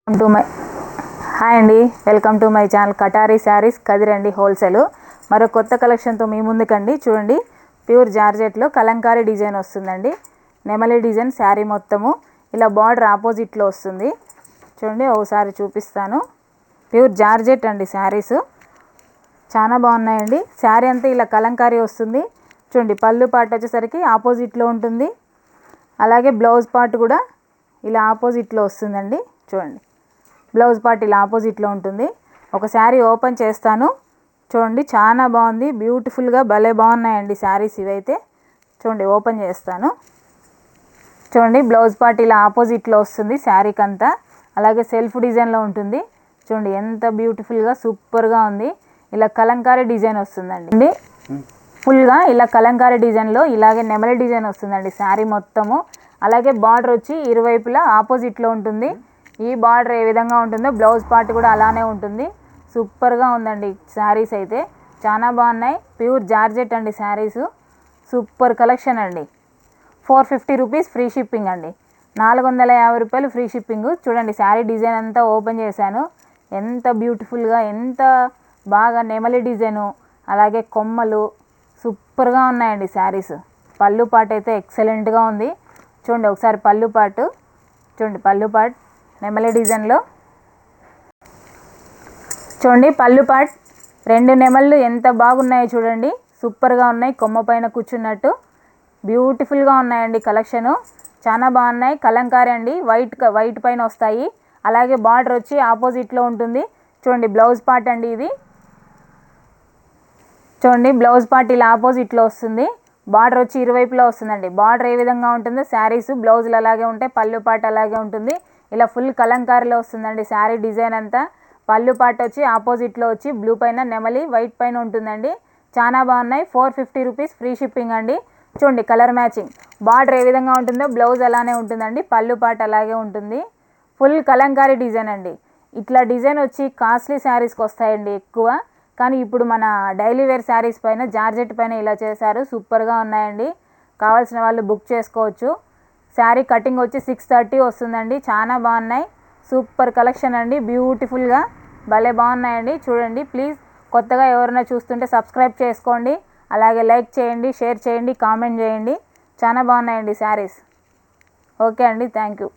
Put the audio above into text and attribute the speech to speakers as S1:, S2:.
S1: To my hi అండి, welcome to my channel Katari sarees కదిరండి wholesale. మరో కొత్త కలెక్షన్తో మీ ముందుకండి. చూడండి, ప్యూర్ జార్జెట్లో కలంకారీ డిజైన్ వస్తుందండి. నెమలి డిజైన్ శారీ మొత్తము ఇలా బార్డర్ ఆపోజిట్లో వస్తుంది. చూడండి, ఒకసారి చూపిస్తాను. ప్యూర్ జార్జెట్ అండి శారీస్, చాలా బాగున్నాయండి. శారీ అంతా ఇలా కలంకారీ వస్తుంది. చూడండి, పళ్ళు పార్ట్ వచ్చేసరికి ఆపోజిట్లో ఉంటుంది. అలాగే బ్లౌజ్ పార్ట్ కూడా ఇలా ఆపోజిట్లో వస్తుందండి. చూడండి, బ్లౌజ్ పార్ట్ ఇలా ఆపోజిట్లో ఉంటుంది. ఒక శారీ ఓపెన్ చేస్తాను. చూడండి, చాలా బాగుంది, బ్యూటిఫుల్గా భలే బాగున్నాయండి శారీస్ ఇవైతే. చూడండి, ఓపెన్ చేస్తాను. చూడండి, బ్లౌజ్ పార్ట్ ఇలా ఆపోజిట్లో వస్తుంది శారీకి అంతా. అలాగే సెల్ఫ్ డిజైన్లో ఉంటుంది. చూడండి, ఎంత బ్యూటిఫుల్గా సూపర్గా ఉంది. ఇలా కలంకారీ డిజైన్ వస్తుందండి. ఫుల్గా ఇలా కలంకారీ డిజైన్లో ఇలాగే నెమలి డిజైన్ వస్తుందండి శారీ మొత్తము. అలాగే బార్డర్ వచ్చి ఇరువైపులా ఆపోజిట్లో ఉంటుంది. ఈ బార్డర్ ఏ విధంగా ఉంటుందో బ్లౌజ్ పార్ట్ కూడా అలానే ఉంటుంది. సూపర్గా ఉందండి శారీస్ అయితే, చాలా బాగున్నాయి. ప్యూర్ జార్జెట్ అండి శారీస్, సూపర్ కలెక్షన్ అండి. 450 రూపీస్ ఫ్రీ షిప్పింగ్ అండి. 450 రూపాయలు ఫ్రీ షిప్పింగ్. చూడండి, శారీ డిజైన్ అంతా ఓపెన్ చేశాను. ఎంత బ్యూటిఫుల్గా, ఎంత బాగా నెమలి డిజైను, అలాగే కొమ్మలు సూపర్గా ఉన్నాయండి శారీస్. పళ్ళు పార్ట్ అయితే ఎక్సలెంట్గా ఉంది. చూడండి, ఒకసారి పళ్ళు పార్ట్ చూడండి. పళ్ళు పార్ట్ నెమలి డిజైన్లో చూడండి. పళ్ళు పార్ట్ 2 నెమళ్ళు ఎంత బాగున్నాయో చూడండి, సూపర్గా ఉన్నాయి. కొమ్మ పైన కూర్చున్నట్టు బ్యూటిఫుల్గా ఉన్నాయండి. కలెక్షను చాలా బాగున్నాయి. కలంకారీ అండి, వైట్ పైన వస్తాయి. అలాగే బార్డర్ వచ్చి ఆపోజిట్లో ఉంటుంది. చూడండి, బ్లౌజ్ పార్ట్ అండి ఇది. చూడండి, బ్లౌజ్ పార్ట్ ఇలా ఆపోజిట్లో వస్తుంది. బార్డర్ వచ్చి ఇరువైపులో వస్తుందండి. బార్డర్ ఏ విధంగా ఉంటుందో శారీస్ బ్లౌజులు అలాగే ఉంటాయి. పళ్ళు పార్ట్ అలాగే ఉంటుంది. ఇలా ఫుల్ కలంకారీలో వస్తుందండి శారీ డిజైన్ అంతా. పళ్ళు పార్ట్ వచ్చి ఆపోజిట్లో వచ్చి బ్లూ పైన నెమలి, వైట్ పైన ఉంటుందండి. చాలా బాగున్నాయి. 450 రూపీస్ ఫ్రీ షిప్పింగ్ అండి. చూడండి, కలర్ మ్యాచింగ్. బార్డర్ ఏ విధంగా ఉంటుందో బ్లౌజ్ అలానే ఉంటుందండి. పళ్ళు పార్ట్ అలాగే ఉంటుంది. ఫుల్ కలంకారీ డిజైన్ అండి. ఇట్లా డిజైన్ వచ్చి కాస్ట్లీ శారీస్కి వస్తాయండి ఎక్కువ. కానీ ఇప్పుడు మన డైలీ వేర్ శారీస్ పైన జార్జెట్ పైన ఇలా చేశారు. సూపర్గా ఉన్నాయండి. కావాల్సిన వాళ్ళు బుక్ చేసుకోవచ్చు. శారీ కటింగ్ వచ్చి 630 వస్తుందండి. చాలా బాగున్నాయి. సూపర్ కలెక్షన్ అండి, బ్యూటిఫుల్గా భలే బాగున్నాయండి. చూడండి, ప్లీజ్ కొత్తగా ఎవరైనా చూస్తుంటే సబ్స్క్రైబ్ చేసుకోండి. అలాగే లైక్ చేయండి, షేర్ చేయండి, కామెంట్ చేయండి. చాలా బాగున్నాయండి శారీస్. ఓకే అండి, థ్యాంక్ యూ.